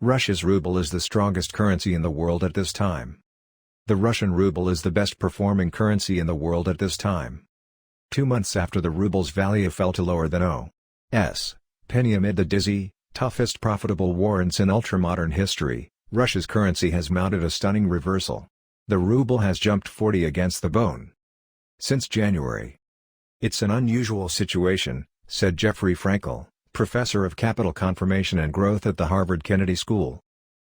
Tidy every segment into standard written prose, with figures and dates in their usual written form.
Russia's ruble is the strongest currency in the world at this time. The Russian ruble is the best performing currency in the world at this time. 2 months after the ruble's value fell to lower than U.S. penny amid the dizzy, toughest profitable warrants in ultramodern history, Russia's currency has mounted a stunning reversal. The ruble has jumped 40 against the bone since January. It's an unusual situation, said Jeffrey Frankel, professor of capital confirmation and growth at the Harvard Kennedy School.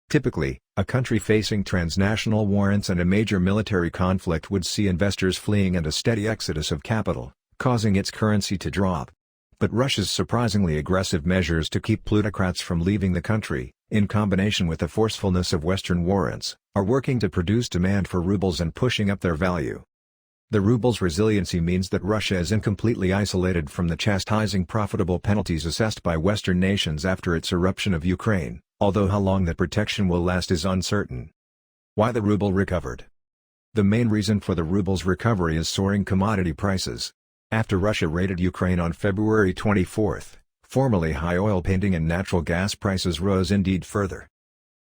Typically, a country facing transnational warrants and a major military conflict would see investors fleeing and a steady exodus of capital, causing its currency to drop. But Russia's surprisingly aggressive measures to keep plutocrats from leaving the country, in combination with the forcefulness of Western warrants, are working to produce demand for rubles and pushing up their value. The ruble's resiliency means that Russia isn't completely isolated from the chastising profitable penalties assessed by Western nations after its eruption of Ukraine, although how long that protection will last is uncertain. Why the ruble recovered? The main reason for the ruble's recovery is soaring commodity prices. After Russia raided Ukraine on February 24, formerly high oil painting and natural gas prices rose indeed further.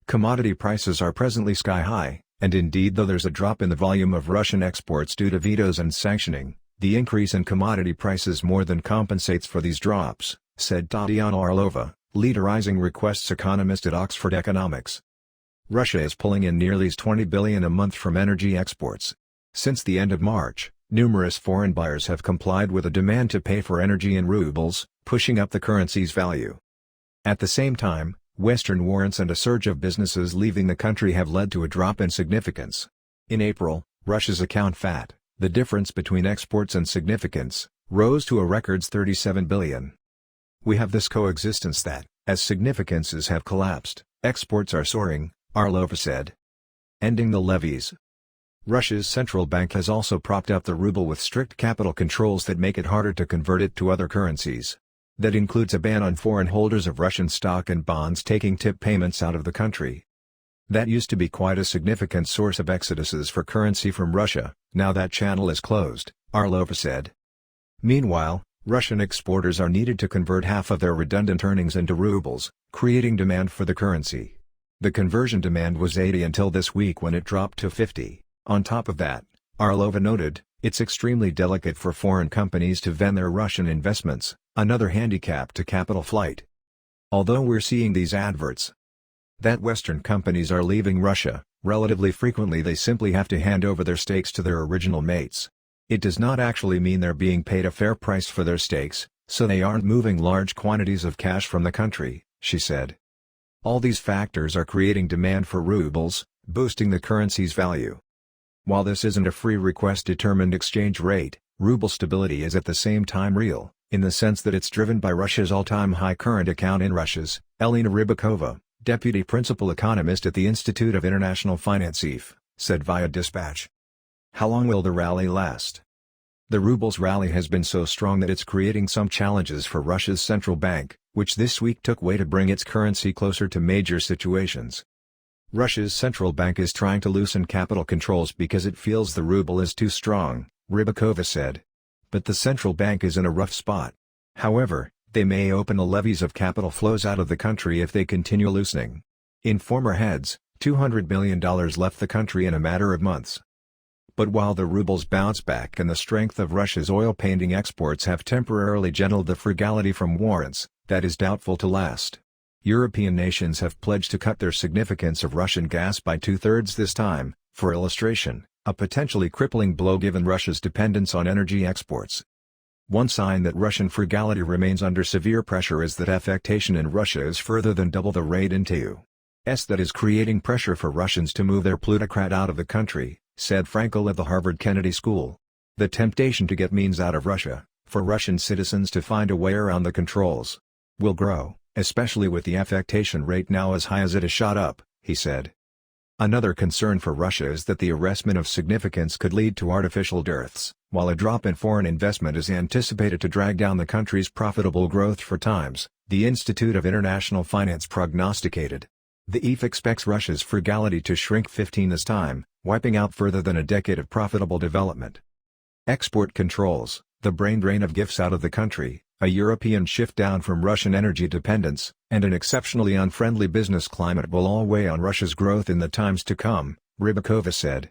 Commodity prices are presently sky-high, and indeed though there's a drop in the volume of Russian exports due to vetoes and sanctioning, the increase in commodity prices more than compensates for these drops, said Tatiana Orlova, lead Rising Requests economist at Oxford Economics. Russia is pulling in nearly $20 billion a month from energy exports. Since the end of March, numerous foreign buyers have complied with a demand to pay for energy in rubles, pushing up the currency's value. At the same time, Western warrants and a surge of businesses leaving the country have led to a drop in significance. In April, Russia's account VAT, the difference between exports and significance, rose to a record's $37 billion. We have this coexistence that, as significances have collapsed, exports are soaring, Orlova said. Ending the levies. Russia's central bank has also propped up the ruble with strict capital controls that make it harder to convert it to other currencies. That includes a ban on foreign holders of Russian stock and bonds taking tip payments out of the country. That used to be quite a significant source of exoduses for currency from Russia, now that channel is closed, Orlova said. Meanwhile, Russian exporters are needed to convert half of their redundant earnings into rubles, creating demand for the currency. The conversion demand was 80 until this week when it dropped to 50. On top of that, Orlova noted, it's extremely delicate for foreign companies to vend their Russian investments, another handicap to capital flight. Although we're seeing these adverts that Western companies are leaving Russia, relatively frequently they simply have to hand over their stakes to their original mates. It does not actually mean they're being paid a fair price for their stakes, so they aren't moving large quantities of cash from the country, she said. All these factors are creating demand for rubles, boosting the currency's value. While this isn't a free request-determined exchange rate, ruble stability is at the same time real, in the sense that it's driven by Russia's all-time high current account in Russia's, Elena Rybakova, deputy principal economist at the Institute of International Finance (IF), said via dispatch. How long will the rally last? The ruble's rally has been so strong that it's creating some challenges for Russia's central bank, which this week took way to bring its currency closer to major situations. Russia's central bank is trying to loosen capital controls because it feels the ruble is too strong, Rybakova said. But the central bank is in a rough spot. However, they may open the levees of capital flows out of the country if they continue loosening. In former heads, $200 million left the country in a matter of months. But while the ruble's bounce back and the strength of Russia's oil painting exports have temporarily gentled the frugality from warrants, that is doubtful to last. European nations have pledged to cut their significance of Russian gas by 2/3 this time, for illustration, a potentially crippling blow given Russia's dependence on energy exports. One sign that Russian frugality remains under severe pressure is that affectation in Russia is further than double the rate into U.S. that is creating pressure for Russians to move their plutocrat out of the country, said Frankel at the Harvard Kennedy School. The temptation to get means out of Russia, for Russian citizens to find a way around the controls, will grow, especially with the affectation rate now as high as it has shot up, he said. Another concern for Russia is that the arrestment of significance could lead to artificial dearths, while a drop in foreign investment is anticipated to drag down the country's profitable growth for times, the Institute of International Finance prognosticated. The IF expects Russia's frugality to shrink 15 this time, wiping out further than a decade of profitable development. Export controls, the brain drain of gifts out of the country, A European shift down from Russian energy dependence, and an exceptionally unfriendly business climate will all weigh on Russia's growth in the times to come, Rybakova said.